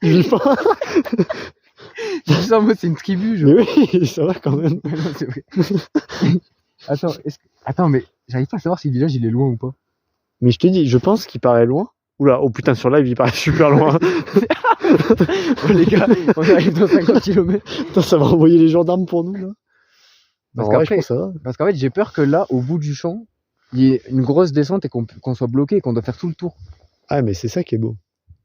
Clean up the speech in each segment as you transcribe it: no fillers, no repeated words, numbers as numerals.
Il vit pas. Je dis ça en mode c'est une tribu, genre. Mais oui, ça va quand même. Mais non, c'est vrai. Attends, mais j'arrive pas à savoir si le village il est loin ou pas. Mais je te dis, je pense qu'il paraît loin. Oula, oh putain, sur live, il paraît super loin. Oh, les gars, on arrive dans 50 km. Putain, ça va envoyer les gendarmes pour nous, là. Parce En vrai, qu'après, je pense que ça va. parce qu'en fait, j'ai peur que là, au bout du champ, il y ait une grosse descente et qu'on soit bloqué et qu'on doit faire tout le tour. Ah, mais c'est ça qui est beau.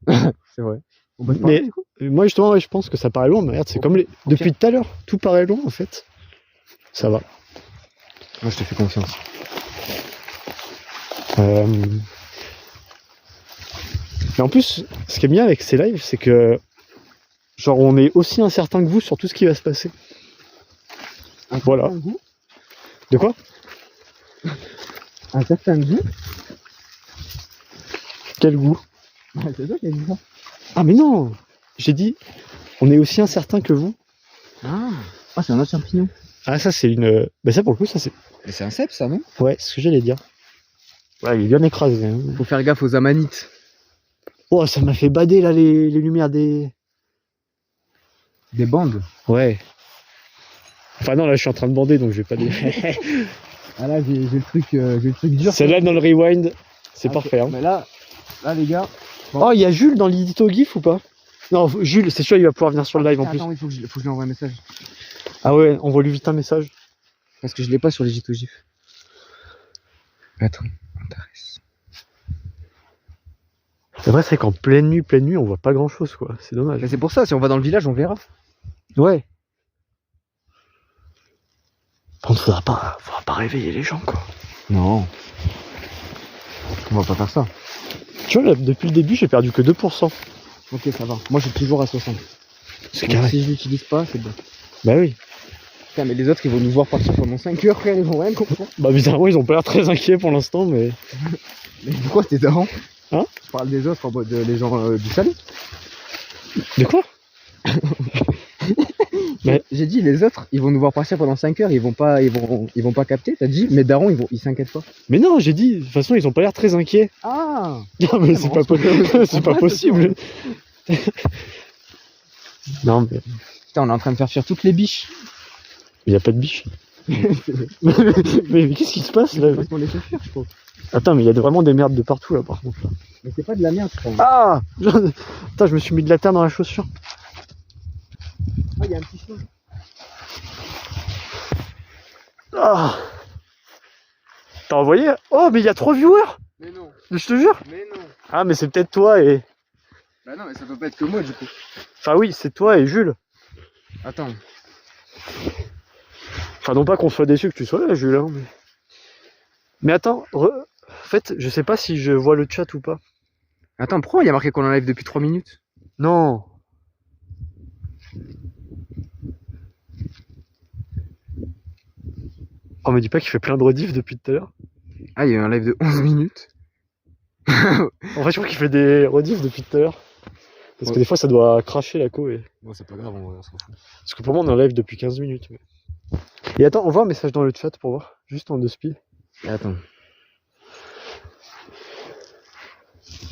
C'est vrai. On peut se parler, Mais du coup moi, justement, ouais, je pense que ça paraît loin. Mais regarde, c'est Ok, comme les... ok. Depuis tout à l'heure, tout paraît loin, en fait. Ça va. Moi, je te fais confiance. Mais en plus, ce qui est bien avec ces lives, c'est que genre on est aussi incertain que vous sur tout ce qui va se passer. Voilà. De quoi? Un certain goût. Quel goût? C'est toi qui as dit ça. Ah mais non! J'ai dit, on est aussi incertain que vous. Ah, c'est un autre champignon. Ah ça c'est une... Bah ça pour le coup, ça c'est... Mais c'est un cep, ça, non? Ouais, c'est ce que j'allais dire. Ouais, il est bien écrasé. Hein. Faut faire gaffe aux amanites. Oh, ça m'a fait bader là les lumières des... Des bandes. Ouais. Enfin non, là je suis en train de bander donc je vais pas les... Ah là, j'ai le truc dur. Celle-là dans le rewind, c'est Ah, parfait. Hein. Mais là, les gars. Oh, il y a Jules dans l'édito GIF ou pas? Non, Jules, c'est sûr il va pouvoir venir sur le live en plus. Attends, il faut que je lui envoie un message. Ah ouais, envoie-lui vite un message. Parce que je l'ai pas sur les gîtes gif. Attends, intéresse. C'est vrai, c'est vrai qu'en pleine nuit, on voit pas grand chose quoi. C'est dommage. Mais c'est pour ça, si on va dans le village, on verra. Ouais. Par contre, faudra pas réveiller les gens quoi. Non. On va pas faire ça. Tu vois, là, depuis le début, j'ai perdu que 2%. Ok, ça va. Moi, je suis toujours à 60. C'est Donc, carré. si je l'utilise pas, c'est bon. Bah oui. Putain, mais les autres, ils vont nous voir partir pendant 5 heures, frère, ils vont rien comprendre. Bah bizarrement, ils ont pas l'air très inquiets pour l'instant, mais... Mais pourquoi t'es darant? Hein? Je parle des autres en mode les gens du chalet. De quoi? Mais... J'ai dit, les autres, ils vont nous voir partir pendant 5 heures, ils vont pas capter, t'as dit, mais daron, ils s'inquiètent pas. Mais non, j'ai dit, de toute façon, ils ont pas l'air très inquiets. Ah! Non, mais Ah, c'est bon, pas, c'est pas vrai, possible. Non, mais Putain, on est en train de faire fuir toutes les biches. il y a pas de biche. mais qu'est-ce qui se passe là? Parce qu'on les fait fuir, je crois. Attends, mais il y a vraiment des merdes de partout là par contre. Là. Mais c'est pas de la merde, je crois. Ah! Attends, je me suis mis de la terre dans la chaussure. Ah, il y a un petit chemin. Ah! T'as envoyé? Oh, mais il y a 3 viewers! Mais non, Je te jure! mais non. Ah, mais c'est peut-être toi et... Bah non, mais ça peut pas être que moi, du coup. Enfin oui, c'est toi et Jules. Attends. Enfin, non pas qu'on soit déçu que tu sois là, Jules. Hein, mais attends, en fait, je sais pas si je vois le chat ou pas. Attends, pourquoi il y a marqué qu'on en live depuis 3 minutes? Non. On me dit pas qu'il fait plein de rediff depuis tout à l'heure. Ah, il y a eu un live de 11 minutes. En fait, je crois qu'il fait des rediffs depuis tout à l'heure. Parce que des fois, ça doit cracher la co. Et... Bon, c'est pas grave, on s'en fout. Parce que pour moi, on est en live depuis 15 minutes. Mais... Et attends, on voit un message dans le chat pour voir. Juste en 2 spi. Attends.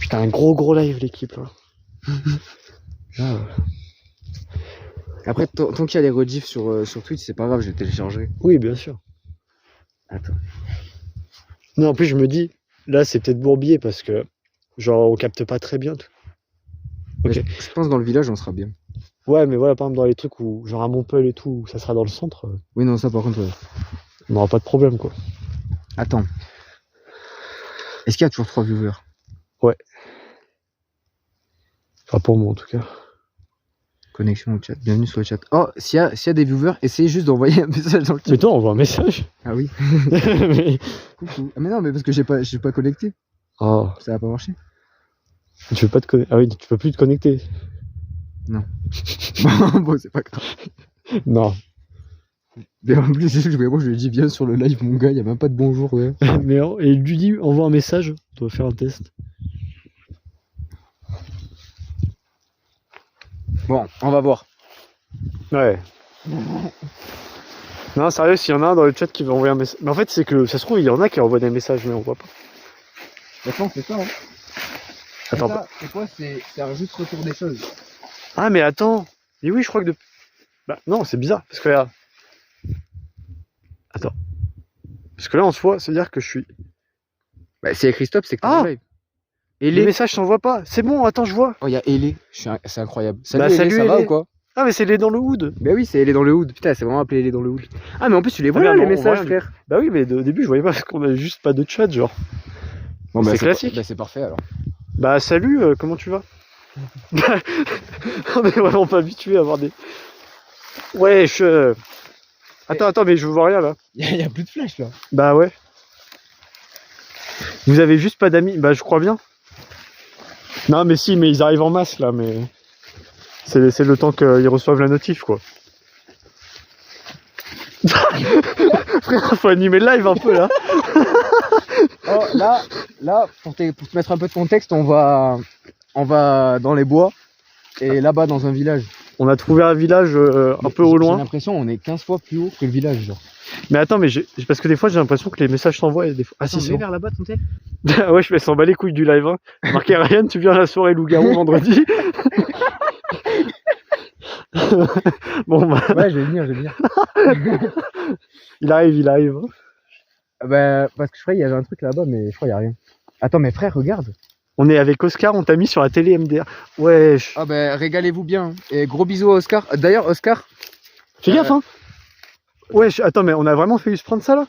Putain, un gros live, l'équipe. Là. Ah, ouais. Après, tant qu'il y a les rediffs sur Twitch, c'est pas grave, je les téléchargerai. Oui, bien sûr. Attends. Non, en plus, je me dis, là, c'est peut-être bourbier parce que, genre, on capte pas très bien tout. Ok. Je pense dans le village, on sera bien. Ouais, mais voilà, par exemple, dans les trucs où, genre à Montpellier et tout, où ça sera dans le centre, Oui, non, ça par contre, ouais. on n'aura pas de problème, quoi. Attends. Est-ce qu'il y a toujours 3 viewers? Ouais. Enfin, pour moi, en tout cas. Connexion au chat. Bienvenue sur le chat. Oh, s'il y a des viewers, essayez juste d'envoyer un message dans le chat. Mais toi, on voit un message. Ah oui. Mais... Coucou. Ah, mais non, mais parce que je suis pas connecté. Oh, Ça va pas marcher. tu veux pas te connecter? Ah oui, tu peux plus te connecter. Bon, c'est pas grave. Non. Mais en plus, je lui ai dit viens sur le live, mon gars, il y a même pas de bonjour. Ouais. Mais et il lui dit envoie un message, on doit faire un test. Bon, on va voir. Ouais. Non, sérieux, s'il y en a un dans le chat qui veut envoyer un message. Mais en fait, c'est que ça se trouve, il y en a qui envoient des messages, mais on voit pas. Maintenant, c'est ça. Hein. Attends. ça, c'est quoi? C'est un juste retour des choses. Ah, mais attends. Mais oui, je crois que de... Bah, non, c'est bizarre. Parce que regarde. Attends. Parce que là, on se voit, c'est-à-dire que je suis... Bah, c'est écrit stop, c'est que t'es Ah en live. Les Elé. messages s'envoient pas. C'est bon, attends, je vois. Oh, il y a Elé. C'est incroyable. Salut, Bah, Elé, salut, ça va Elé. ou quoi? Ah, mais c'est les dans le hood. Bah oui, c'est Elé dans le hood. Putain, c'est vraiment appelé Elé dans le hood. Ah, mais en plus, tu les vois Ah, là, mais les on voit messages, rien. frère. Bah oui, mais au début, je voyais pas parce qu'on avait juste pas de chat, genre. Bon, c'est classique. Bah, c'est parfait alors. Bah, salut, comment tu vas? On est vraiment pas habitué à avoir des... Ouais, Attends, mais je vois rien, là. Il y a plus de flash là. Bah ouais. Vous avez juste pas d'amis? Bah, je crois bien. Non, mais si, mais ils arrivent en masse, là, mais... C'est le temps qu'ils reçoivent la notif, quoi. Frère, faut animer le live un peu, là. Oh, là, pour te mettre un peu de contexte, on va dans les bois et là-bas dans un village. On a trouvé un village un peu au J'ai loin. l'impression on est 15 fois plus haut que le village, genre. Mais attends, mais parce que des fois, j'ai l'impression que les messages s'envoient et des fois... Ah si, Attends, c'est mets bon. vers là-bas ton tel. Ouais, je me sens bas les couilles du live, hein. Marqué Ryan, tu viens à la soirée loup-garou vendredi. Bon, bah, Ouais, je vais venir. il arrive. Hein. Bah, parce que je croyais qu'il y avait un truc là-bas, mais je crois qu'il n'y a rien. Attends, mais frère, regarde. On est avec Oscar, on t'a mis sur la télé MDR. Wesh. Ah bah, régalez-vous bien. Hein. Et gros bisous à Oscar. D'ailleurs, Oscar. Fais gaffe, hein. Wesh, attends, mais on a vraiment failli se prendre ça, là?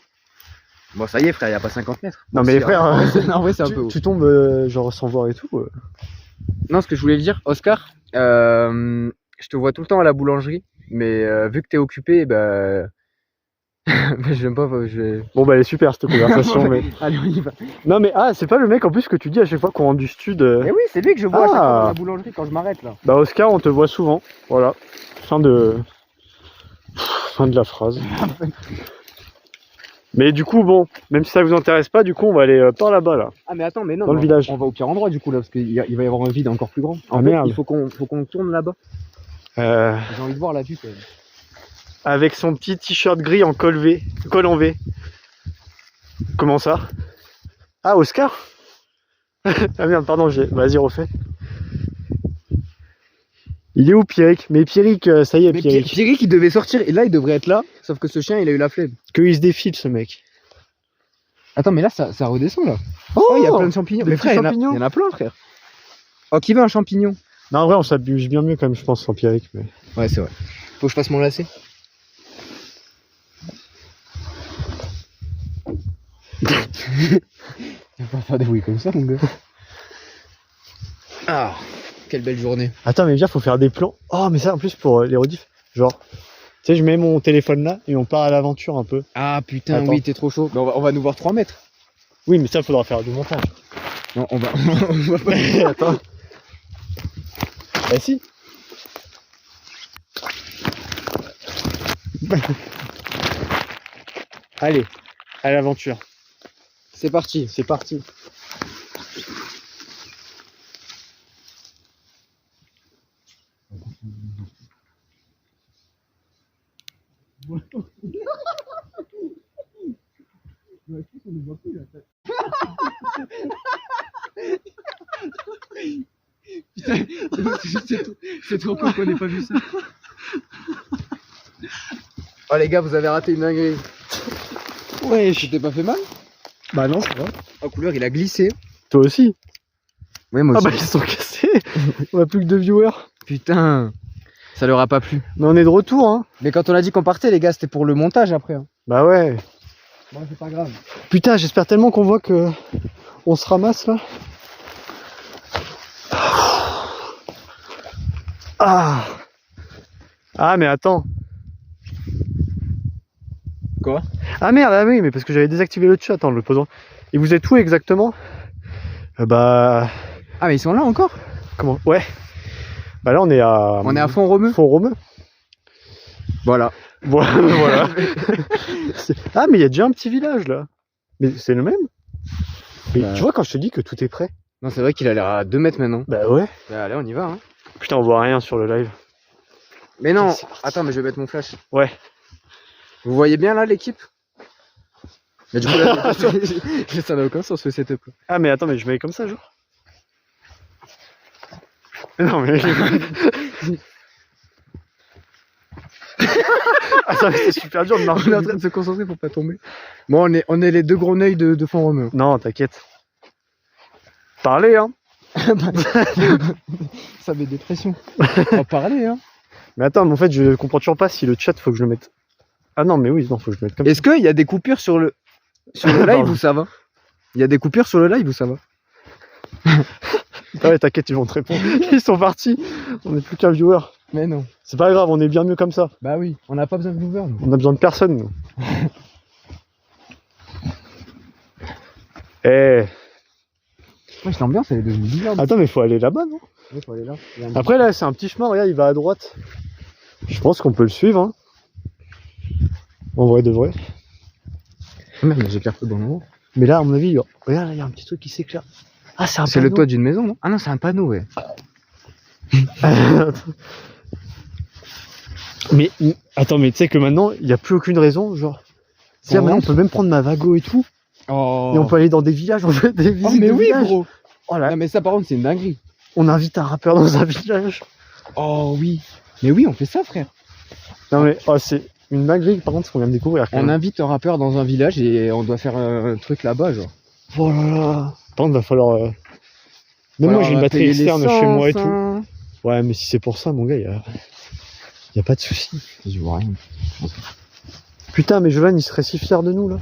Bon, ça y est, frère, il n'y a pas 50 mètres. Non, mais Si, frère, en vrai, c'est un peu haut. tu tombes, genre, sans voir et tout. Non, ce que je voulais dire, Oscar, je te vois tout le temps à la boulangerie, mais vu que t'es occupé, bah. je vais pas. Bon, bah, elle est super, cette conversation, mais... Allez, on y va. Non, mais, c'est pas le mec, en plus, que tu dis à chaque fois qu'on rentre du stud. Mais oui, c'est lui que je vois à chaque fois Ah. dans la boulangerie quand je m'arrête là. Bah, Oscar, on te voit souvent. Voilà. Fin de la phrase. Mais du coup, bon, même si ça vous intéresse pas, du coup, on va aller par là-bas, là. Ah, mais attends, mais non. Dans le village. On va au pire endroit du coup là, parce qu'il va y avoir un vide encore plus grand. Ah, En fait, merde. il faut qu'on tourne là-bas. J'ai envie de voir la vue quand même. Avec son petit t-shirt gris en col en V. Comment ça? Ah, Oscar? Ah merde, pardon, vas-y, refais. Il est où, Pierrick? Mais Pierrick, ça y est, Mais Pierrick. Pierrick, il devait sortir et là, il devrait être là. Sauf que ce chien, il a eu la flemme. Il se défile, ce mec. Attends, mais là, ça redescend là. Oh, Oh, il y a plein de champignons. des Mais frère, petits il champignons. y en a plein, frère. Oh, qui veut un champignon? Non, en vrai, on s'abuse bien mieux, quand même, je pense, sans Pierrick. Mais... Ouais, c'est vrai. Faut que je fasse mon lacet. Tu vas pas faire des bruits comme ça, mon gars. Ah, quelle belle journée. Attends, mais viens, faut faire des plans. Oh, mais ça, en plus, pour les rediffs. Genre, tu sais, je mets mon téléphone là et on part à l'aventure un peu. Ah putain, Attends. oui, t'es trop chaud. Mais on va nous voir 3 mètres. Oui, mais ça, faudra faire du montage. Non, on va pas. Attends. Bah si. Allez, à l'aventure. C'est parti. C'est parti. C'est trop cool qu'on n'ait pas vu ça. Oh les gars, vous avez raté une dinguerie. Ouais, Tu t'es pas fait mal? bah non, ça va. Oh couleur, il a glissé. Toi aussi. Ouais, moi Ah aussi. bah ils sont cassés. On a plus que 2 viewers. Putain, ça leur a pas plu. Mais on est de retour, hein. Mais quand on a dit qu'on partait, les gars, c'était pour le montage après. Hein. Bah ouais. Bon, c'est pas grave. Putain, j'espère tellement qu'on voit que on se ramasse là. Ah. Ah mais attends. Quoi? Ah merde, ah oui, mais parce que j'avais désactivé le chat en le posant. Et vous êtes où exactement? Bah... Ah mais ils sont là encore? Comment? Ouais. Bah là on est à... On est à Font-Romeu. Font-Romeu. Voilà. Voilà. Ah mais il y a déjà un petit village là. Mais c'est le même? Mais Bah... tu vois quand je te dis que tout est prêt? Non, c'est vrai qu'il a l'air à 2 mètres maintenant. Bah ouais. Bah allez, on y va. Hein. Putain, on voit rien sur le live. Mais non, C'est parti. attends, mais je vais mettre mon flash. Ouais. Vous voyez bien là l'équipe? Mais du coup là, ça n'a aucun sens ce setup là. Ah mais attends, mais je mets comme ça genre. Non, mais. Attends, mais c'est super dur de On marcher. est en train de se concentrer pour pas tomber. Bon, on est les deux gros neuils de fond romain. Non, t'inquiète. Parlez, hein. Ça met des pressions. On va parler, hein. Mais attends, mais en fait, je comprends toujours pas si le chat, faut que je le mette. Ah non, mais oui, non, faut que je le mette comme ça. Est-ce qu'il y a des coupures sur le live ou ça va? Il y a des coupures sur le live ou ça va? Ah ouais, t'inquiète, ils vont te répondre. Ils sont partis. On n'est plus qu'un viewer. Mais non. C'est pas grave, on est bien mieux comme ça. Bah oui, on n'a pas besoin de viewers, nous. On a besoin de personne, nous. Eh. Wesh, l'ambiance elle est devenue bizarre. Attends, mais faut aller là-bas, non? Ouais, faut aller là. Il y a un- Après, là, c'est un petit chemin, regarde, il va à droite. Je pense qu'on peut le suivre, hein. En vrai de vrai. Merde, mais j'éclaire tout dans le haut. Mais là, à mon avis, regarde, là, il y a un petit truc qui s'éclaire. Ah, c'est un C'est panneau. le toit d'une maison, non? Ah non, c'est un panneau, ouais. Mais attends, mais tu sais que maintenant, il n'y a plus aucune raison, genre. Tiens, maintenant, on peut même prendre ma Vago et tout. Oh. Et on peut aller dans des villages, on fait des visites Oh, mais de oui, villages. gros. Oh là, Non, mais ça, par contre, c'est une dinguerie. on invite un rappeur dans un village. Oh oui. Mais oui, on fait ça, frère. Non mais, oh, c'est une dinguerie, par contre, ce qu'on vient de découvrir. quand On même. invite un rappeur dans un village et on doit faire un truc là-bas, genre. Oh là là. Par contre, va falloir... Même moi, Alors, j'ai on une va batterie payer externe chez moi et l'essence, tout. hein. Ouais, mais si c'est pour ça, mon gars, y a pas de souci. Je vois rien. Putain, mais Jovan, il serait si fier de nous, là.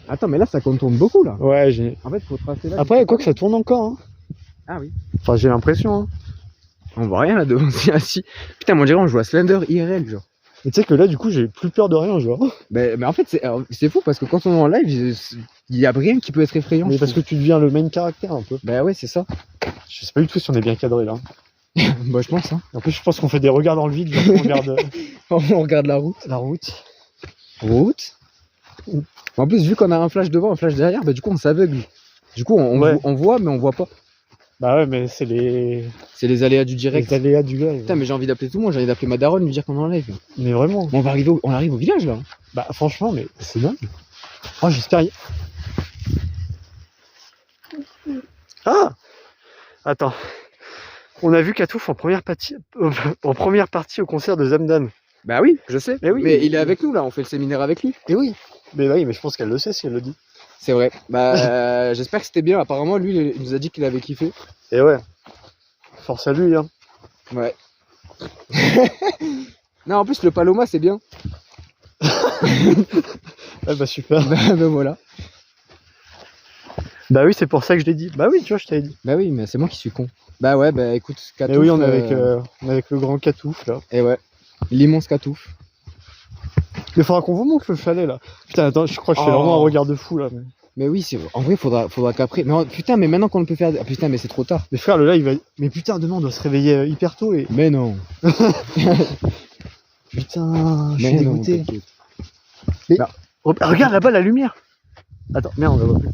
Attends, mais là, ça contourne beaucoup, là. Ouais, j'ai... En fait, faut tracer là. Après, quoi que ça tourne encore, hein. Ah oui. Enfin, j'ai l'impression, hein. On voit rien là devant. Ah si. Putain, moi, on dirait on joue à Slender IRL, genre. Et tu sais que là, du coup, j'ai plus peur de rien, genre. Mais en fait, c'est fou parce que quand on est en live, il y a rien qui peut être effrayant. Mais je parce que trouve. tu deviens le main caractère, un peu. Bah ouais, c'est ça. Je sais pas du tout si on est bien cadré, là. Bah, je pense, hein. En plus, je pense qu'on fait des regards dans le vide, genre, on regarde On regarde la route. la route. Route. En plus, vu qu'on a un flash devant, un flash derrière, bah du coup, on s'aveugle. Du coup, Ouais. on voit, mais on voit pas. Bah ouais, mais c'est les C'est les aléas du direct. les aléas du live. Putain, mais j'ai envie d'appeler tout le monde, j'ai envie d'appeler ma daronne, lui dire qu'on est en live. Mais vraiment. Bon, on arrive au village là. Bah franchement, mais c'est dingue. Oh, j'espère. Ah. Attends. On a vu Katouf en première partie au concert de Zamdan. Bah oui, je sais. Mais oui. Mais il est avec nous là, on fait le séminaire avec lui. Et oui. Mais oui, mais je pense qu'elle le sait si elle le dit. C'est vrai. Bah j'espère que c'était bien. Apparemment, lui, il nous a dit qu'il avait kiffé. Et ouais. Force à lui, hein. Ouais. Non, en plus, le Paloma, c'est bien. Ah bah super. Bah voilà. Bah oui, c'est pour ça que je l'ai dit. Bah oui, tu vois, je t'avais dit. Bah oui, mais c'est moi qui suis con. Bah ouais, bah écoute, Et Katouf. oui, on est avec le grand Katouf là. Et ouais, l'immense Katouf. Mais faudra qu'on vous montre le chalet là. Putain, attends, je crois que je fais Oh. vraiment un regard de fou là. Mais oui, c'est en vrai, faudra qu'après. Mais putain, mais maintenant qu'on le peut faire. Ah putain, mais c'est trop tard. Mais frère, le live va. Mais putain, demain on doit se réveiller hyper tôt et. Mais non. Putain, je Mais suis non, dégoûté. t'inquiète. Regarde là-bas la lumière. Attends, merde, on la voit plus.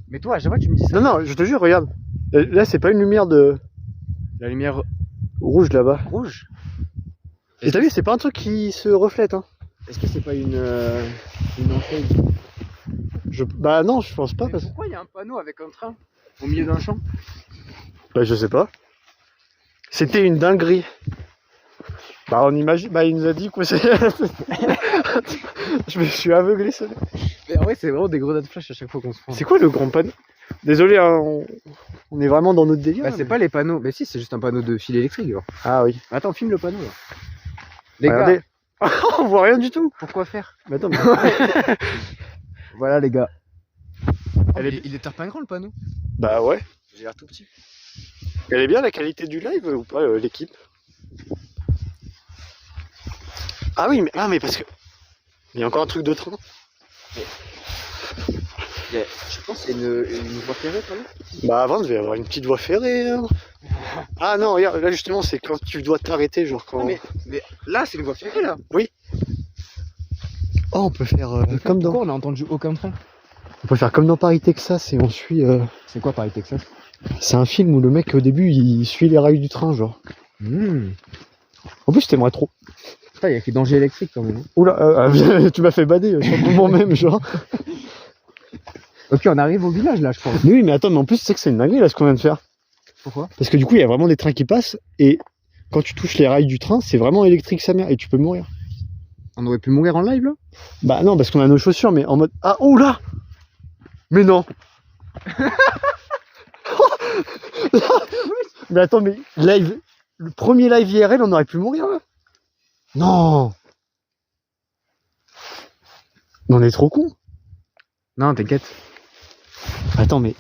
Mais toi, à chaque fois, tu me dis ça. Non, non, je te jure, regarde. Là, c'est pas une lumière de La lumière rouge là-bas. rouge. Et t'as vu, c'est pas un truc qui se reflète, hein. Est-ce que c'est pas une enseigne? Bah non, je pense pas. Mais Parce... pourquoi il y a un panneau avec un train au milieu d'un champ? Bah je sais pas. C'était une dinguerie. Bah on imagine. Bah il nous a dit quoi c'est. Je me suis aveuglé. Ça. Mais en vrai, c'est vraiment des grenades flash à chaque fois qu'on se prend. C'est quoi le grand panneau? Désolé, hein, on est vraiment dans notre délire. Bah, là, c'est mais- pas les panneaux. Mais si, c'est juste un panneau de fil électrique. Genre. Ah oui. Attends, filme le panneau là. Les Regardez. gars, On voit rien du tout. pourquoi faire? Mais attends, mais... Voilà les gars. Elle est- Il est tarpin le panneau. Bah ouais. J'ai l'air tout petit. Elle est bien la qualité du live ou pas, l'équipe? Ah oui, mais parce que. Il y a encore un truc de train. Je pense qu'il y a une voie ferrée quand même. Bah avant, il devait y avoir une petite voie ferrée. Hein. Ah non, regarde, là justement, c'est quand tu dois t'arrêter, genre quand. Mais là, c'est une voie ferrée là. Oh, on peut faire comme dans. Pourquoi on a entendu aucun train? On peut faire comme dans Paris Texas et on suit. C'est quoi Paris Texas? C'est un film où le mec au début il suit les rails du train, genre. En plus, t'aimerais trop. Putain, il y a écrit danger électrique quand même. Oula, tu m'as fait bader sur le moment même, genre. Ok, on arrive au village là, je pense. Mais oui, mais attends, mais en plus, tu sais que c'est une dinguerie là ce qu'on vient de faire. Pourquoi? Parce que du coup, il y a vraiment des trains qui passent et quand tu touches les rails du train, c'est vraiment électrique sa mère et tu peux mourir. On aurait pu mourir en live là? Bah non, parce qu'on a nos chaussures, mais en mode... Ah, oh là! Mais non! Mais attends, mais live... Le premier live IRL, on aurait pu mourir là? Non! Mais on est trop con. Non, t'inquiète. Attends, mais...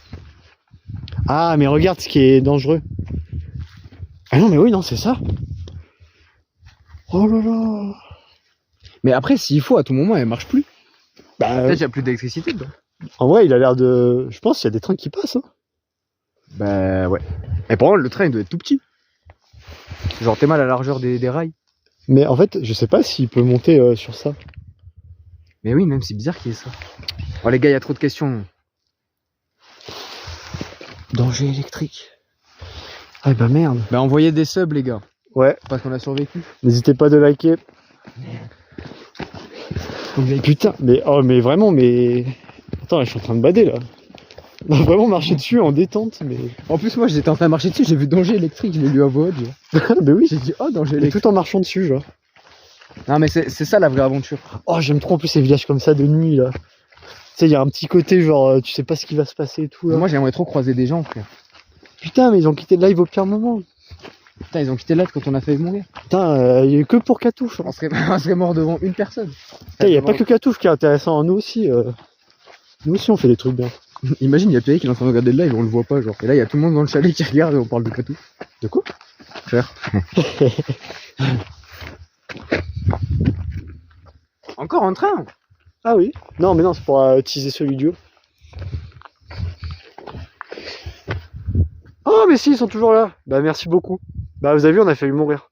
Ah, mais regarde ce qui est dangereux. Ah non, mais oui, non, c'est ça. Oh là là. Mais après, s'il faut, à tout moment, elle marche plus. Bah, Peut-être qu'il n'y a plus d'électricité dedans. en vrai, il a l'air de... Je pense qu'il y a des trains qui passent. Hein. Bah ouais. Et pour moi, le train, il doit être tout petit. Genre, t'es mal à la largeur des rails. Mais en fait, je sais pas s'il peut monter sur ça. Mais oui, même c'est bizarre qu'il y ait ça. Oh les gars, il y a trop de questions. Danger électrique. Ah bah merde. Bah envoyez des subs les gars. Ouais, Parce qu'on a survécu. n'hésitez pas de liker. Putain, mais oh mais vraiment, mais... Attends, là, je suis en train de bader là. On a vraiment marché dessus en détente, mais... En plus, moi j'étais en train de marcher dessus, j'ai vu danger électrique, je l'ai lu à voix haute. bah oui, J'ai dit, oh danger et électrique. tout en marchant dessus, genre. Non, mais c'est ça la vraie aventure. Oh, j'aime trop en plus ces villages comme ça de nuit là. Tu sais, il y a un petit côté genre, tu sais pas ce qui va se passer et tout là. Moi j'aimerais trop croiser des gens, frère. Putain, mais ils ont quitté le live au pire moment. Putain, ils ont quitté l'âge quand on a fait mourir. Putain, il y a eu que pour Katouf. Hein. On serait mort devant une personne. Putain, il y a pas que Katouf qui est intéressant, nous aussi. Nous aussi, on fait des trucs bien. Imagine, il y a Pierre qui est en train de regarder le live, on le voit pas, genre. Et là, il y a tout le monde dans le chalet qui regarde et on parle de Katou. De quoi? Frère. Encore un train. Ah oui. Non, mais non, c'est pour utiliser celui du haut. Oh, mais si, ils sont toujours là. Bah, merci beaucoup. Bah, vous avez vu, on a failli mourir.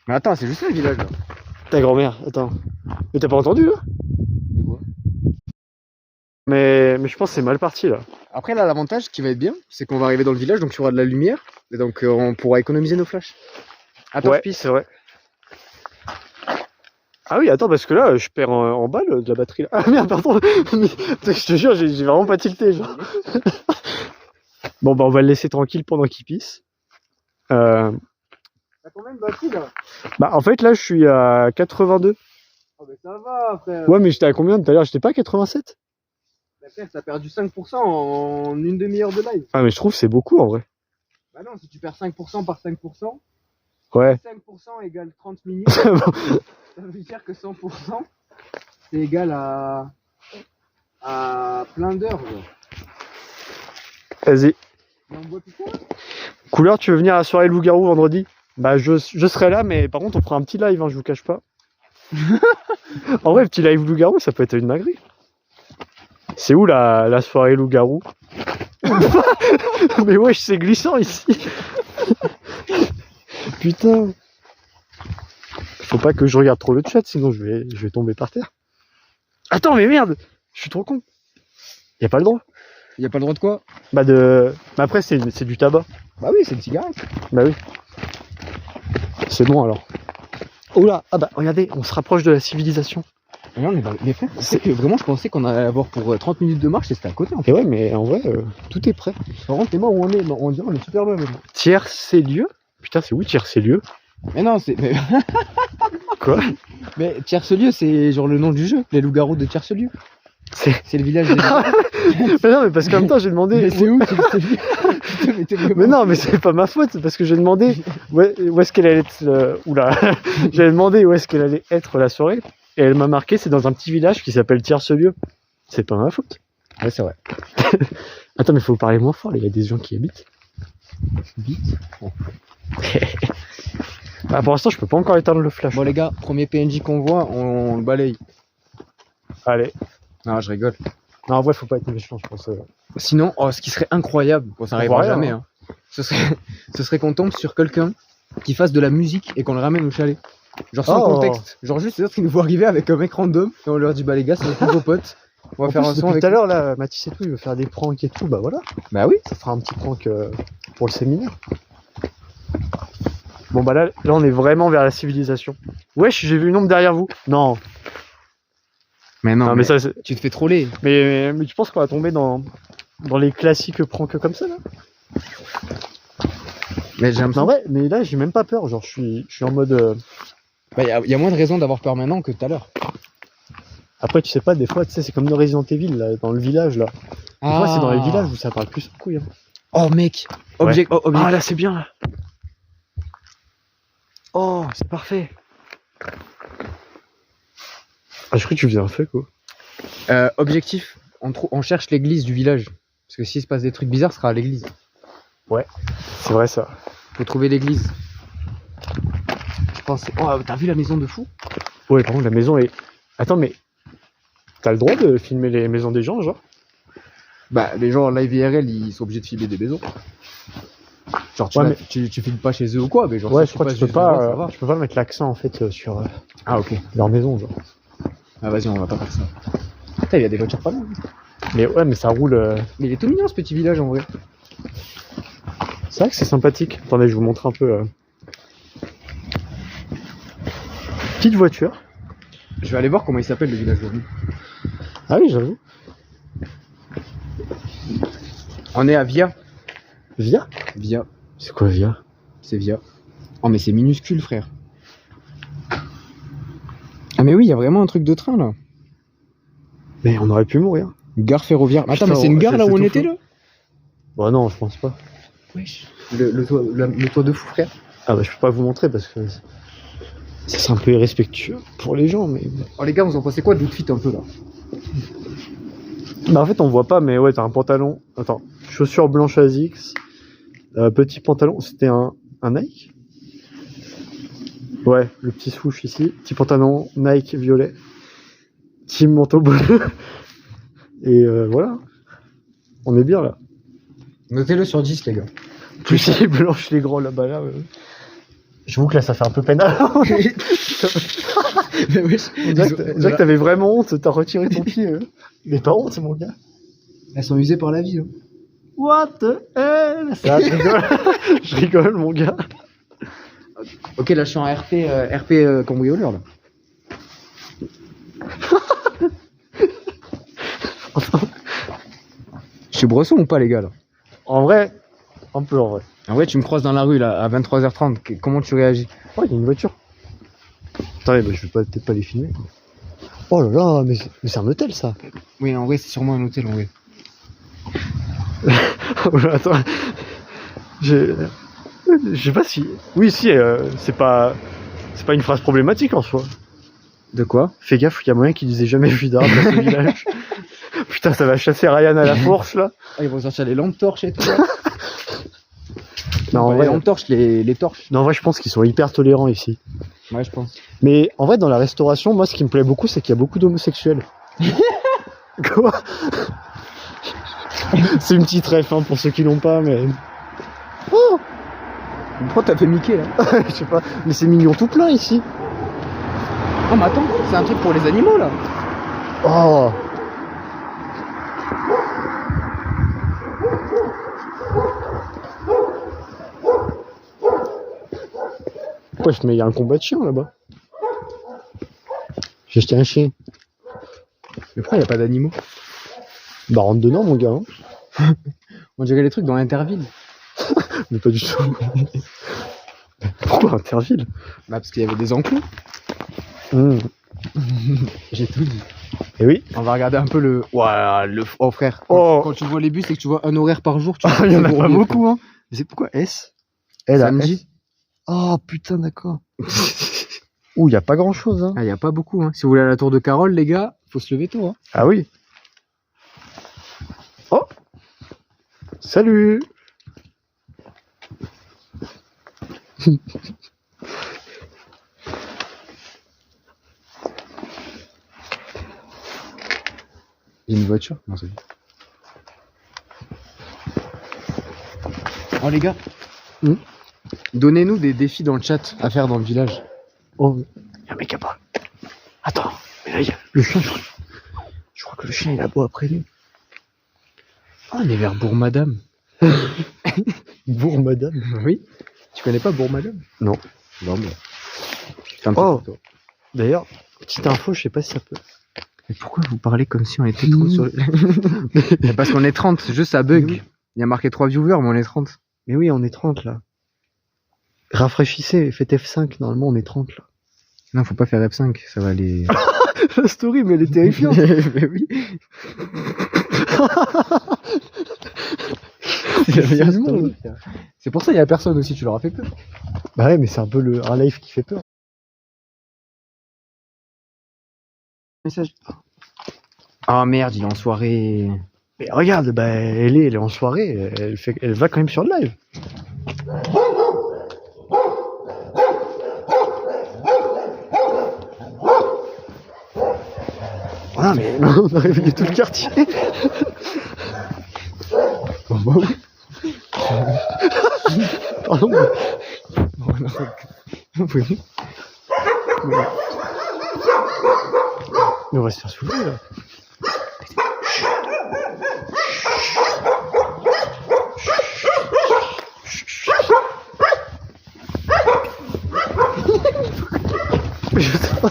Mais attends, c'est juste là le village là. Ta grand-mère, attends. Mais t'as pas entendu, là? De quoi? Mais je pense que c'est mal parti, là. Après, là, l'avantage qui va être bien, c'est qu'on va arriver dans le village, donc il y aura de la lumière. Et donc, on pourra économiser nos flashs. Attends, Ouais, je pisse. c'est vrai. Ah oui, attends, parce que là, je perds en balle de la batterie. Là. Ah merde, pardon. Mais, je te jure, j'ai vraiment pas tilté, genre. Bon, bah, on va le laisser tranquille pendant qu'il pisse. T'as combien de batterie là? Bah, en fait, là, je suis à 82. Oh, mais ça va, frère. Ouais, mais j'étais à combien tout à l'heure? J'étais pas à 87? Bah, frère, t'as perdu 5% en une demi-heure de live. Ah, mais je trouve que c'est beaucoup, en vrai. Bah non, si tu perds 5% par 5%, Ouais. 5% égale 30 minutes. Ça veut dire que 100%, c'est égal à plein d'heures. Genre. Vas-y. Et on boit tout ça? Couleur, tu veux venir à la soirée loup-garou vendredi? Bah, je serai là, mais par contre, on fera un petit live, hein, je vous cache pas. En vrai, petit live loup-garou, ça peut être une dinguerie. C'est où la soirée loup-garou? Mais wesh, c'est glissant ici. Putain. Faut pas que je regarde trop le chat, sinon je vais tomber par terre. Attends, mais merde, je suis trop con. Y a pas le droit. Y a pas le droit de quoi? Bah après c'est du tabac. Bah oui, c'est une cigarette. Bah oui. C'est bon alors. Oh là, ah bah regardez, on se rapproche de la civilisation. Mais on est dans... Mais frère, c'est que vraiment je pensais qu'on allait avoir pour 30 minutes de marche et c'était à côté en fait. Et ouais, mais en vrai, tout est prêt. Par contre, t'es mort où on est? On dirait on est super loin maintenant. Tiercé-lieu? Putain, c'est où Tiercé-lieu? Mais non, c'est. Mais... Quoi? Mais Tiercelieu, c'est genre le nom du jeu, les loups-garous de Tiercelieu. C'est le village des Mais non, mais parce qu'en même temps j'ai demandé. Mais c'est où Tiercelieu? Putain, mais t'es vraiment- Mais non, mais c'est pas ma faute, parce que j'ai demandé où est-ce qu'elle allait être. Oula, j'avais demandé où est-ce qu'elle allait être la soirée, et elle m'a marqué, c'est dans un petit village qui s'appelle Tiercelieu. C'est pas ma faute. Ouais, c'est vrai. Attends, mais faut parler moins fort, il y a des gens qui habitent. Vite. Bah, pour l'instant, je peux pas encore éteindre le flash. Bon, les gars, premier PNJ qu'on voit, on le balaye. Allez. Non, je rigole. Non, en vrai, faut pas être méchant, je pense. Sinon, ce qui serait incroyable, bon, ça n'arrivera voit rien, jamais, hein. Ce serait qu'on tombe sur quelqu'un qui fasse de la musique et qu'on le ramène au chalet. Genre sans Oh. contexte. Genre juste, c'est-à-dire qu'il nous voit arriver avec un mec random et on leur dit, bah les gars, c'est notre nouveau pote. On va En faire plus, un son depuis avec. tout à l'heure, là, Mathis et tout, il veut faire des pranks et tout, bah voilà. Bah oui. Ça fera un petit prank pour le séminaire. Bon, bah là, on est vraiment vers la civilisation. Wesh, j'ai vu une ombre derrière vous. Non. Mais non, Non, mais ça, c'est- tu te fais troller. mais tu penses qu'on va tomber dans les classiques pranks comme ça, là? Mais j'ai Mais en l'impression. vrai, mais là, j'ai même pas peur. Genre, je suis en mode. Bah, y a moins de raisons d'avoir peur maintenant que tout à l'heure. Après, tu sais pas, des fois, tu sais, c'est comme dans Resident Evil, là, dans le village, là. Des fois, c'est dans les villages où ça parle plus en couille. Hein. Oh mec. Ouais. Objectif. Ah, là, c'est bien, là. Oh, c'est parfait. Ah, je crois que tu faisais un feu, quoi. Objectif. On cherche l'église du village. Parce que s'il se passe des trucs bizarres, ce sera à l'église. C'est vrai, ça. Faut trouver l'église. Je pense. Oh, t'as vu la maison de fou? Ouais, par contre, la maison est. Attends, mais. T'as le droit de filmer les maisons des gens, genre? Bah, les gens en live IRL, ils sont obligés de filmer des maisons. Genre, Ouais, tu filmes pas chez eux ou quoi, mais genre, Ouais, si je crois que passes tu peux juste devant, ça pas. va. Tu peux pas mettre l'accent, en fait, sur Ah, ok. leur maison, genre. Ah, vas-y, on va pas faire ça. Putain, il y a des voitures pas mal. Mais ouais, mais ça roule. Mais il est tout mignon ce petit village en vrai. C'est vrai que c'est sympathique. Attendez, je vous montre un peu. Petite voiture. Je vais aller voir comment il s'appelle le village de nous. Ah oui, j'avoue. On est à Via. Via? Via. C'est quoi Via? C'est Via. Oh, mais c'est minuscule, frère. Ah, mais oui, il y a vraiment un truc de train là. Mais on aurait pu mourir. Une gare ferroviaire. Attends, Putain, mais c'est une gare là c'est où on tout était flou. là? Bah non, je pense pas. Wesh. Le toit de fou, frère. Ah bah je peux pas vous montrer parce que ça c'est un peu irrespectueux pour les gens, mais. Oh, les gars, vous en pensez quoi d'outfit un peu là? Bah en fait on voit pas, mais ouais, t'as un pantalon. Attends, chaussures blanches ASICS, petit pantalon, c'était un Nike? Ouais, le petit swoosh ici, petit pantalon Nike violet, petit manteau bleu, et voilà, on est bien là. Notez-le sur 10, les gars. Plus les blanches, les grands là-bas là. J'avoue que là ça fait un peu peine à on Mais wesh. dirait que t'avais vraiment honte, t'as retiré ton pied. Mais pas honte, mon gars. Elles sont usées par la vie. Hein. What the hell? Ça, je rigole. Je rigole, mon gars. Ok, là je suis en RP cambrioleur là. Je suis bresson ou pas, les gars là? En vrai, un peu en vrai. En vrai, tu me croises dans la rue là à 23h30, comment tu réagis? Oh, il y a une voiture. Attendez, bah, je vais peut-être pas les filmer. Oh là là, mais c'est un hôtel ça. Oui, en vrai, c'est sûrement un hôtel en vrai. Oh là, attends. Je sais pas si. Oui, si, c'est pas une phrase problématique en soi. De quoi? Fais gaffe, il y a moyen qu'ils disaient jamais vu d'arbre dans ce village. Putain, ça va chasser Ryan à la fourche là. Ah, ils vont sortir les lampes torches et tout. Là. Non, en les vrai, lampes torches, les torches. non, en vrai, je pense qu'ils sont hyper tolérants ici. Ouais, je pense. Mais en vrai, dans la restauration, moi, ce qui me plaît beaucoup, c'est qu'il y a beaucoup d'homosexuels. Quoi? C'est une petite ref, hein, pour ceux qui l'ont pas, mais. Oh. Pourquoi t'as fait Mickey là? Je sais pas, mais c'est mignon tout plein ici. Oh, mais attends, c'est un truc pour les animaux là. Oh. Wesh, mais il y a un combat de chiens là-bas. J'ai acheté un chien. Mais pourquoi y a pas d'animaux? Bah rentre dedans mon gars. Hein. On dirait les trucs dans l'Interville. Mais pas du tout. Pourquoi Interville? Bah, parce qu'il y avait des enclos. J'ai tout dit. Et oui. On va regarder un peu le. Ouah, le. Oh frère. Oh. Quand tu vois les bus et que tu vois un horaire par jour, tu Il y en a c'est pas bourbier, beaucoup hein. Mais c'est pourquoi S? Elle a Samedi. S. Oh putain d'accord. Ouh, y a pas grand chose hein. Ah, y a pas beaucoup, hein. Si vous voulez à la tour de Carole, les gars, faut se lever tôt, hein. Ah oui. Oh. Salut. Il y a une voiture? Non, c'est. Oh les gars. Donnez-nous des défis dans le chat à faire dans le village. Oh. Y'a un mec là-bas. Attends. Mais là, y a le chien. Je crois que le chien il aboie après nous. Oh, on est vers Bourg-Madame. Bourg-Madame. Oui. Tu connais pas Bourg-Madame? Non. Non, mais. Fais un petit Oh. photo. D'ailleurs, petite info, je sais pas si ça peut. Mais pourquoi vous parlez comme si on était trop sur le. Mais parce qu'on est 30, c'est juste ça bug. Il y a marqué 3 viewers, mais on est 30. Mais oui, on est 30 là. Rafraîchissez, faites F5, normalement on est 30 là. Non, faut pas faire F5, ça va aller. La story, mais elle est terrifiante. Mais oui. C'est la meilleure story. C'est pour ça qu'il y a personne aussi, tu leur as fait peur. Bah ouais, mais c'est un peu un live qui fait peur. Message. Ah merde, il est en soirée. Mais regarde, bah elle est en soirée, elle va quand même sur le live. Ah mais non, on a réveillé tout le quartier. Oh, bah oui. Pardon. Oui. Mais on va se faire soulever là. Je sais pas.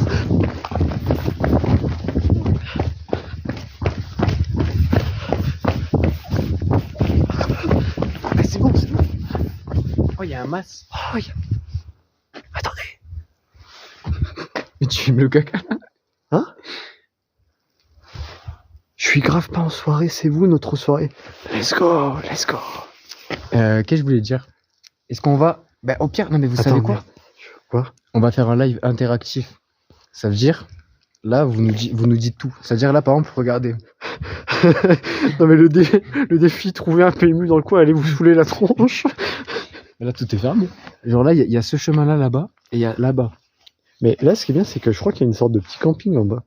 Ah, c'est bon, c'est bon. Oh, il y a un masque. Oh, attendez. Mais tu filmes le caca. Hein? Je suis grave pas en soirée, c'est vous notre soirée. Let's go, let's go. Qu'est-ce que je voulais dire? Est-ce qu'on va. Bah, au pire, non, mais vous Attends, savez quoi? merde. Quoi? On va faire un live interactif. Ça veut dire. Là, vous nous dites tout. Ça veut dire, là, par exemple, regardez. Non mais le défi, trouver un PMU dans le coin, allez vous saouler la tronche. Là, tout est fermé. Genre là, il y a ce chemin-là, là-bas, et il y a là-bas. Mais là, ce qui est bien, c'est que je crois qu'il y a une sorte de petit camping en bas.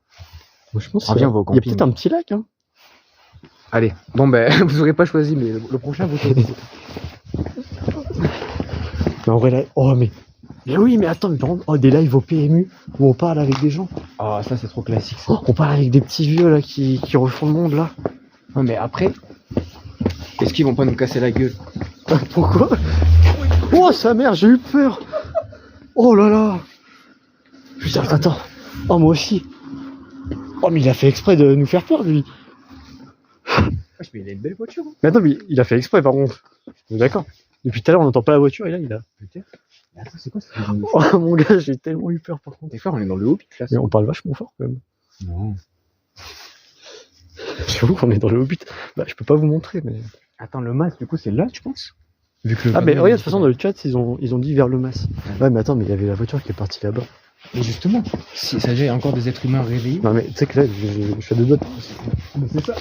Moi, je pense Ah, qu'il viens, on va au y a camping. peut-être un petit lac. Hein. Allez. Bon, ben, vous aurez pas choisi, mais le prochain, vous choisissez. Mais en vrai, là... Oh, mais oui, mais attends, mais par contre, oh, des lives au PMU où on parle avec des gens. Ah, ça, c'est trop classique, ça. Oh, on parle avec des petits vieux là qui refont le monde là. Ouais, mais après, est-ce qu'ils vont pas nous casser la gueule? Pourquoi? Oh, sa mère, j'ai eu peur. Oh là là. Putain, attends. Oh, moi aussi. Oh, mais il a fait exprès de nous faire peur, lui. Wesh, mais il a une belle voiture. Hein. Mais attends, mais il a fait exprès, par contre. On est d'accord. Depuis tout à l'heure, on n'entend pas la voiture et là, il a. Peut-être. Mais attends, c'est quoi ça? Oh, mon gars, j'ai tellement eu peur, par contre. Des fois, on est dans le Hobbit, là. Mais on parle vachement fort, quand même. Non. J'avoue qu'on est dans le Hobbit. Bah, je peux pas vous montrer, mais. Attends, le masque, du coup, c'est là, tu penses? Vu que le Ah, mais panneau, regarde, de toute façon, dans le chat, ils ont dit vers le mas. Ouais, mais attends, mais il y avait la voiture qui est partie là-bas. Mais justement, si ça veut dire qu'il y a encore des êtres humains réveillés. Non, mais tu sais que là, je fais deux doigts. Mais c'est ça.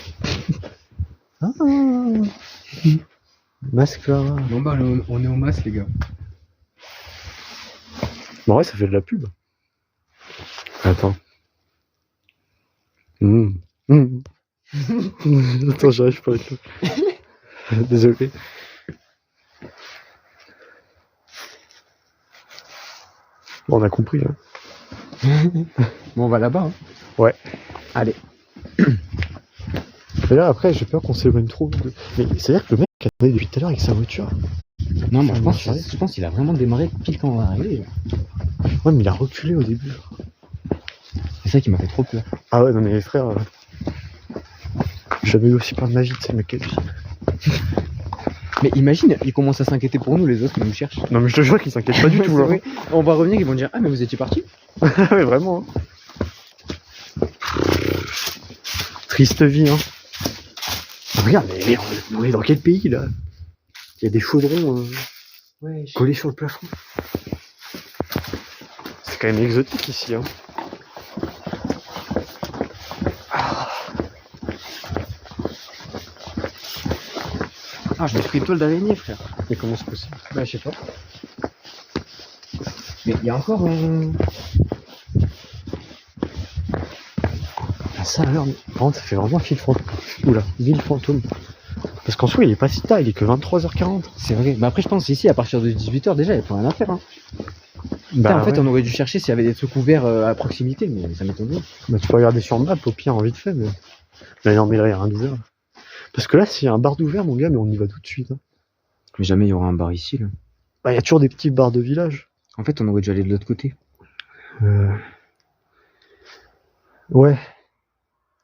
Ah, masque là. Bon, bah, on est au masque, les gars. Bon, ouais, ça fait de la pub. Attends. Attends, j'arrive pas avec le. Désolé. Bon, on a compris. Hein. Bon, on va là-bas. Hein. Ouais. Allez. Mais là, après, j'ai peur qu'on s'éloigne trop. Mais c'est-à-dire que le mec a attendait depuis tout à l'heure avec sa voiture. Non, mais Enfin, je pense qu'il a vraiment démarré pile quand on va arriver. Là. Ouais, mais il a reculé au début. C'est ça qui m'a fait trop peur. Ah ouais, non, mais les frères. J'ai jamais eu aussi peur de ma vie, tu sais, mec. Mais imagine, ils commencent à s'inquiéter pour nous, les autres, ils nous cherchent. Non, mais je te jure qu'ils s'inquiètent pas du tout. Là. On va revenir, ils vont dire: ah, mais vous étiez partis? Ouais, vraiment. Hein. Triste vie, hein. Regarde, mais on est dans quel pays là? Il y a des chaudrons collés sur le plafond. C'est quand même exotique ici, hein. Ah, je me suis pris une toile d'araignée, frère. Mais comment c'est possible? Bah, je sais pas. Mais il y a encore. Ah, ça alors, par contre, ça fait vraiment fil fantôme. Oula, ville fantôme. Parce qu'en soi, il est pas si tard, il est que 23h40. C'est vrai. Mais après, je pense ici, à partir de 18h, déjà, il n'y a plus rien à faire. Hein. Bah, en fait, ouais. on aurait dû chercher s'il y avait des trucs ouverts à proximité, mais ça m'étonne bien. Bah, tu peux regarder sur map au pire, en vite fait, mais. Mais non, mais là, il n'y a rien d'ouvert. Parce que là, s'il y a un bar d'ouvert, mon gars, mais on y va tout de suite. Hein. Mais jamais il y aura un bar ici, là. Bah, il y a toujours des petits bars de village. En fait, on aurait dû aller de l'autre côté. Ouais.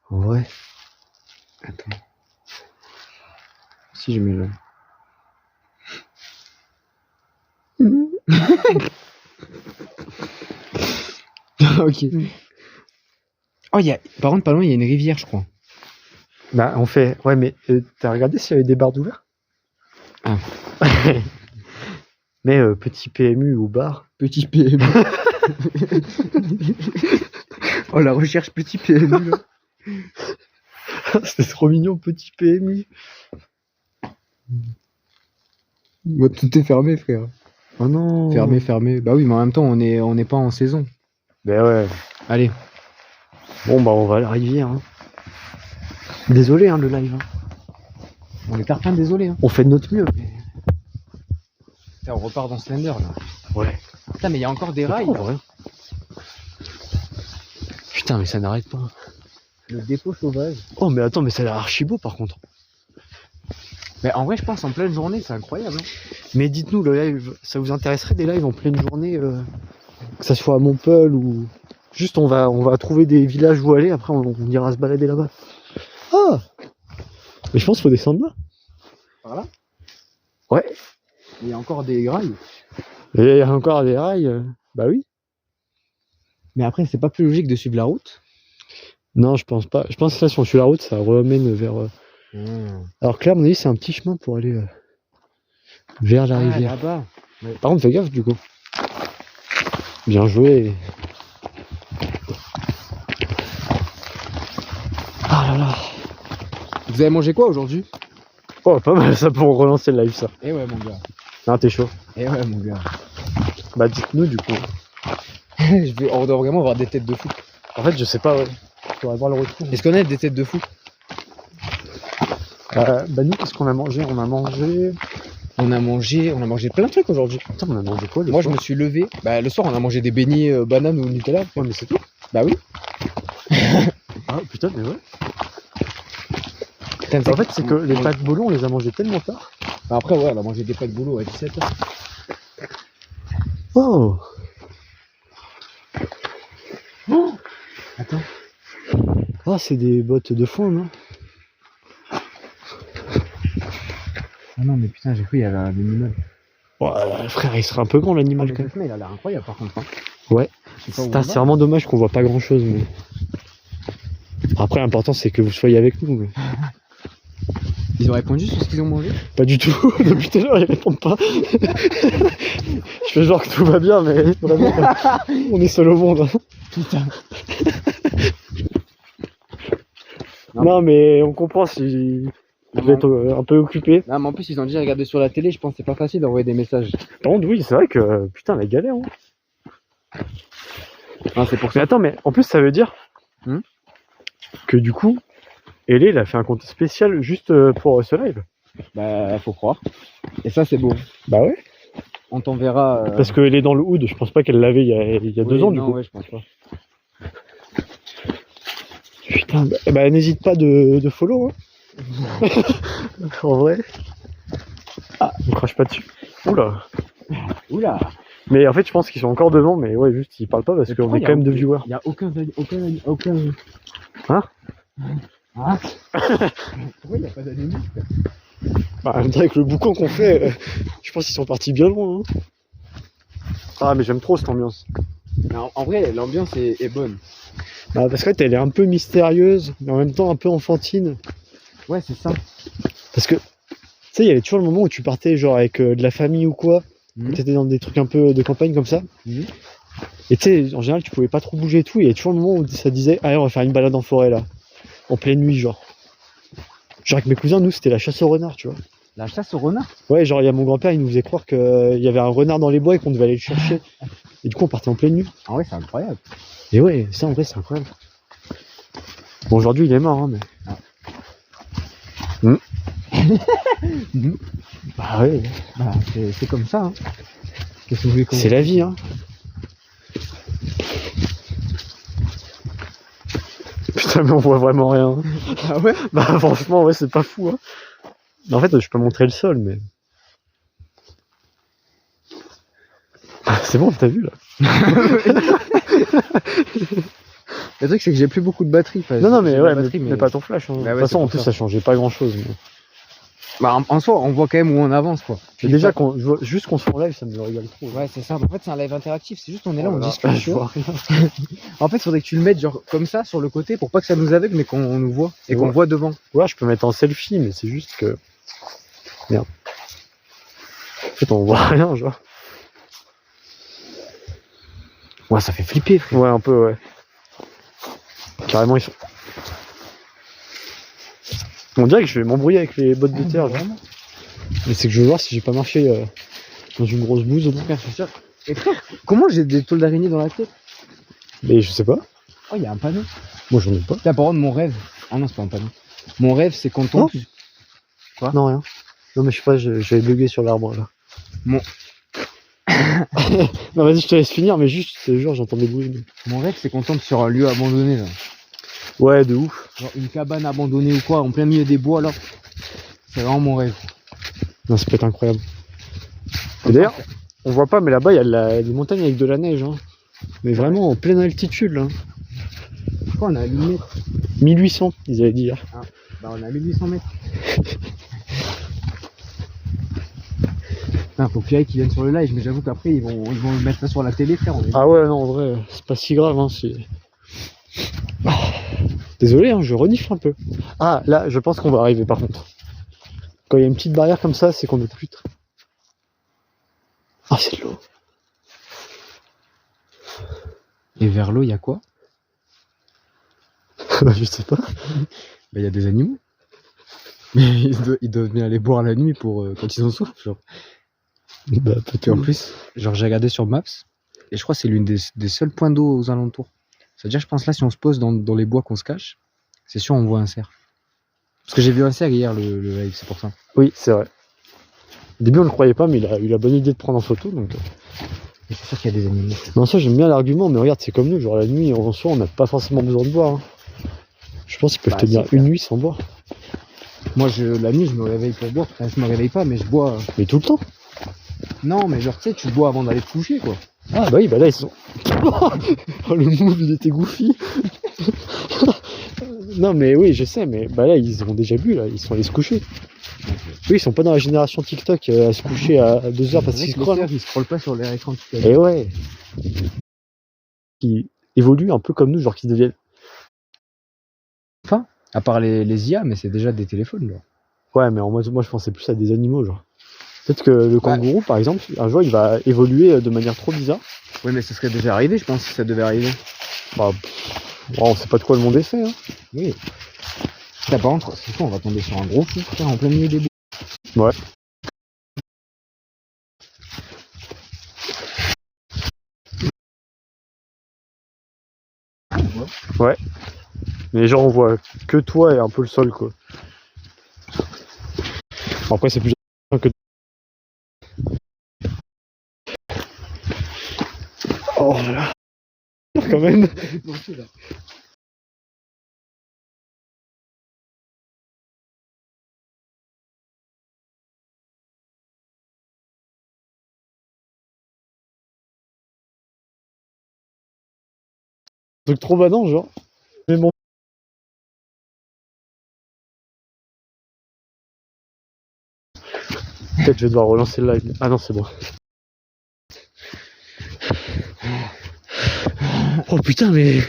En vrai. Attends. Si je mets le. Ok. Oh, par contre, pas loin, il y a une rivière, je crois. Bah, on fait. Ouais, mais t'as regardé s'il y avait des bars d'ouvert? Ah. Mais petit PMU ou bar. Petit PMU. Oh, la recherche petit PMU, là. C'était trop mignon, petit PMU. Tout est fermé, frère. Oh non. Fermé. Bah oui, mais en même temps, on n'est pas en saison. Ben ouais. Allez. Bon, bah, on va à la rivière. Hein. Désolé, hein, le live. Hein. On est tarpin, désolé. Hein. On fait de notre mieux. Putain, on repart dans Slender, là. Ouais. Putain, mais il y a encore des rails. Ouais. Putain, mais ça n'arrête pas. Le dépôt sauvage. Oh, mais attends, mais ça a l'air archi beau par contre. Mais en vrai, je pense en pleine journée, c'est incroyable. Hein. Mais dites-nous, le live, ça vous intéresserait des lives en pleine journée, que ça soit à Montpellier ou. Juste, on va trouver des villages où aller, après on ira se balader là-bas. Ah! Mais je pense qu'il faut descendre là. Par là? Ouais. Il y a encore des rails. Et il y a encore des rails. Bah oui. Mais après, c'est pas plus logique de suivre la route? Non, je pense pas. Je pense que là, si on suit la route, ça remène vers. Alors que là, à mon avis, c'est un petit chemin pour aller vers la rivière. Là-bas. Ouais. Par contre, fais gaffe du coup. Bien joué. Ah là là. Vous avez mangé quoi aujourd'hui? Oh, pas mal ça pour relancer le live, ça. Eh ouais, mon gars. Non, t'es chaud. Eh ouais, mon gars. Bah, dites-nous du coup. On doit vraiment avoir des têtes de fou. En fait, je sais pas, ouais. Je dois avoir le retour. Est-ce qu'on a des têtes de fou? Bah, nous, qu'est-ce qu'on a mangé? On a mangé plein de trucs aujourd'hui. Putain, on a mangé quoi le Moi, soir? je me suis levé. Bah, le soir, on a mangé des beignets bananes ou Nutella. Ouais, mais c'est tout. Bah oui. Ah, putain, mais ouais. Putain, En fait, c'est que les pâtes bolo, on les a mangées tellement tard. Bah après, ouais, on a mangé des pâtes boulot à 17h. Oh! Attends. Ah, c'est des bottes de foin, non? Ah non, mais putain, j'ai cru qu'il y avait un animal. Ouais, frère, il serait un peu grand l'animal quand même. Il a l'air incroyable par contre. Hein. Ouais. Je sais pas où on C'est va. vraiment dommage qu'on voit pas grand chose. Mais... Après, l'important c'est que vous soyez avec nous. Mais... Ils ont répondu sur ce qu'ils ont mangé? Pas du tout. Depuis tout à l'heure, ils répondent pas. Je fais genre que tout va bien, mais vraiment, on est seul au monde. Hein. Putain. Non, mais on comprend si vous êtes un peu occupé. Non, mais en plus, ils ont dit regarder sur la télé. Je pense que c'est pas facile d'envoyer des messages. Par contre, oui, c'est vrai que putain, la galère. Hein. Non, c'est pour Mais ça. attends, mais en plus, ça veut dire que du coup, Elé, il a fait un compte spécial juste pour ce live. Bah, faut croire. Et ça, c'est beau. Bah ouais. On t'enverra. Parce qu'elle est dans le hood, je pense pas qu'elle l'avait il y a 2 ans du coup. Ouais, je pense pas. Putain, bah n'hésite pas de follow. Hein. En vrai. Ah, on crache pas dessus. Oula. Oula. Mais en fait, je pense qu'ils sont encore devant, mais ouais, juste ils parlent pas parce qu'on est quand même 2 viewers. Il y a aucun. Hein? Ah. Pourquoi il n'y a pas d'animaux? Bah, en même temps, avec le boucan qu'on fait, je pense qu'ils sont partis bien loin. Hein. Ah, mais j'aime trop cette ambiance. En vrai, l'ambiance est bonne. Bah, parce qu'en fait, elle est un peu mystérieuse, mais en même temps un peu enfantine. Ouais, c'est ça. Parce que, tu sais, il y avait toujours le moment où tu partais genre avec de la famille ou quoi, quand t'étais dans des trucs un peu de campagne comme ça. Et tu sais, en général, tu pouvais pas trop bouger et tout. Il y avait toujours le moment où ça disait, allez, on va faire une balade en forêt là, en pleine nuit, genre. Genre avec mes cousins, nous, c'était la chasse au renard, tu vois. La chasse au renard? Ouais, genre, il y a mon grand-père, il nous faisait croire qu'il y avait un renard dans les bois et qu'on devait aller le chercher. Et du coup, on partait en pleine nuit. En vrai, c'est incroyable. Et ouais, ça, en vrai, c'est incroyable. Bon, aujourd'hui, il est mort, hein, mais. Bah ouais. Bah, c'est comme ça. Hein. Qu'est-ce que vous voulez qu'on... C'est la vie, hein. Putain, mais on voit vraiment rien. Ah ouais? Bah franchement, ouais, c'est pas fou. Hein. Mais en fait, je peux montrer le sol, mais... Ah, c'est bon, t'as vu, là. Le truc, c'est que j'ai plus beaucoup de batterie. Non, mais ouais, batterie, mais pas ton flash. Hein. Bah ouais, de toute façon, c'est en pour plus, ça. ça changeait pas grand-chose. Mais... Bah, en soi, on voit quand même où on avance, quoi. Mais déjà, juste qu'on soit en live, ça me régale trop. Ouais, c'est ça. En fait, c'est un live interactif. C'est juste, on est là, Oh on là là, discute. je vois rien. En fait, faudrait que tu le mettes genre comme ça sur le côté pour pas que ça nous aveugle, mais qu'on nous voit et qu'on Ouais. voit devant. Ouais, je peux mettre en selfie, mais c'est juste que. Merde. En fait, on voit rien, genre. Ouais, ça fait flipper, frère. Ouais, un peu, ouais. Carrément, ils sont. On dirait que je vais m'embrouiller avec les bottes de terre, genre. Vraiment. Mais c'est que je veux voir si j'ai pas marché dans une grosse bouse. Frère, je suis sûr. Et frère, comment j'ai des tôles d'araignée dans la tête? Mais je sais pas. Oh, il y a un panneau. Moi, j'en ai pas. Là, par contre, mon rêve. Ah non, c'est pas un panneau. Mon rêve, c'est qu'on tombe. Quoi? Non, rien. Non, mais je sais pas, j'avais bugué sur l'arbre, là. Mon... Non, vas-y, je te laisse finir, mais juste, c'est genre, j'entends des bruits. mais- Mon rêve, c'est qu'on tombe sur un lieu abandonné, là. Ouais, de ouf. Genre une cabane abandonnée ou quoi, en plein milieu des bois, là. C'est vraiment mon rêve. Non, ça peut être incroyable. Et d'ailleurs, on voit pas, mais là-bas, il y a des montagnes avec de la neige. Hein. Mais vraiment en pleine altitude, là. Je crois qu'on a 1000 mètres. 1800, ils avaient dit hier. Bah, on a 1800 mètres. Putain, faut qu'il y ait qui viennent sur le live, mais j'avoue qu'après, ils vont mettre ça sur la télé, frère. Ah ouais, non, en vrai, c'est pas si grave. Hein, Ah. Désolé, hein, je renifle un peu. Ah, là, je pense qu'on va arriver, par contre. Quand il y a une petite barrière comme ça, c'est qu'on est plus... Ah, c'est de l'eau. Et vers l'eau, il y a quoi? Je sais pas. Bah, il y a des animaux. Mais ils doivent bien aller boire la nuit pour quand ils ont soif, genre. Bah, Et peut-être. en plus, genre j'ai regardé sur Maps, et je crois que c'est l'une des seuls points d'eau aux alentours. C'est-à-dire, je pense là, si on se pose dans les bois qu'on se cache, c'est sûr on voit un cerf. Parce que j'ai vu un cerf hier, le live, c'est pour ça. Oui, c'est vrai. Au début, on le croyait pas, mais il a eu la bonne idée de prendre en photo. Donc... Je suis sûr qu'il y a des animaux. Non, ça, j'aime bien l'argument, mais regarde, c'est comme nous. Genre, la nuit, en soi, on n'a pas forcément besoin de boire. Hein. Je pense qu'ils peuvent Bah, tenir c'est une nuit sans boire. Moi, la nuit, je me réveille pour boire. Enfin, je me réveille pas, mais je bois. Mais tout le temps. Non, mais genre, tu sais, tu bois avant d'aller te coucher, quoi. Ah bah oui, bah là ils sont... Oh, le move il était goofy. Non mais oui je sais, mais bah là ils ont déjà bu là, ils sont allés se coucher. Oui, ils sont pas dans la génération TikTok à se coucher à 2h parce qu'ils scrollent. Ils scrollent pas sur leur écran. Et ouais. Qui évoluent un peu comme nous, genre qui deviennent... Enfin, à part les IA, mais c'est déjà des téléphones, genre. Ouais mais en mode, moi je pensais plus à des animaux genre. Peut-être que le kangourou par exemple, un jour il va évoluer de manière trop bizarre. Oui, mais ça serait déjà arrivé, je pense, si ça devait arriver. Bah, on sait pas de quoi le monde est fait. Hein. Oui. Là, par contre, c'est quoi, on va tomber sur un gros fou, frère, en plein milieu des bois. Ouais. Ouais. Mais genre on voit que toi et un peu le sol quoi. Après c'est plus que... Oh là là. Quand même. Un truc trop badant genre. Mais bon. Peut-être je vais devoir relancer le live. Ah non c'est bon. Oh putain mais...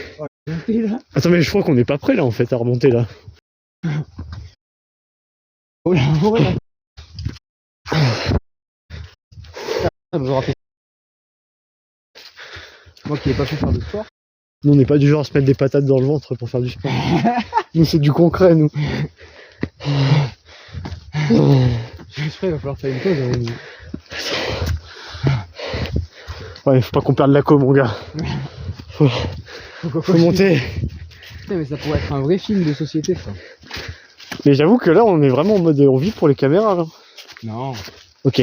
Attends mais je crois qu'on n'est pas prêt là en fait à remonter là. Oh là, oh là. Moi qui n'ai pas pu faire de sport. Nous on n'est pas du genre à se mettre des patates dans le ventre pour faire du sport. Nous c'est du concret nous. Je suis prêt, il va falloir faire une pause. Ouais faut pas qu'on perde la co mon gars. Faut monter. Putain, mais ça pourrait être un vrai film de société, ça. Mais j'avoue que là on est vraiment en mode on vit pour les caméras là. Non. Ok.